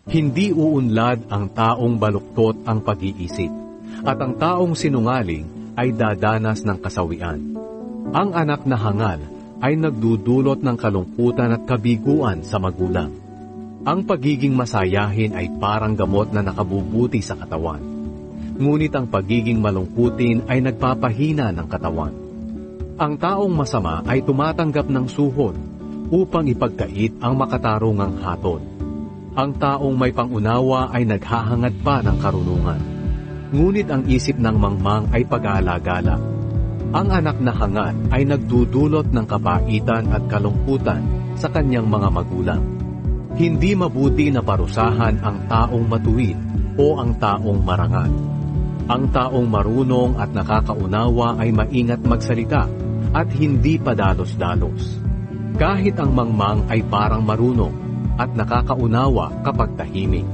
Hindi uunlad ang taong baluktot ang pag-iisip, at ang taong sinungaling ay dadanas ng kasawian. Ang anak na hangal ay nagdudulot ng kalungkutan at kabiguan sa magulang. Ang pagiging masayahin ay parang gamot na nakabubuti sa katawan. Ngunit ang pagiging malungkutin ay nagpapahina ng katawan. Ang taong masama ay tumatanggap ng suhol upang ipagkait ang makatarungang hatol. Ang taong may pangunawa ay naghahangad pa ng karunungan. Ngunit ang isip ng mangmang ay pag-aalagala. Ang anak na hangal ay nagdudulot ng kapaitan at kalungkutan sa kanyang mga magulang. Hindi mabuti na parusahan ang taong matuwid o ang taong marangal. Ang taong marunong at nakakaunawa ay maingat magsalita at hindi padalos-dalos. Kahit ang mangmang ay parang marunong at nakakaunawa kapag tahimik.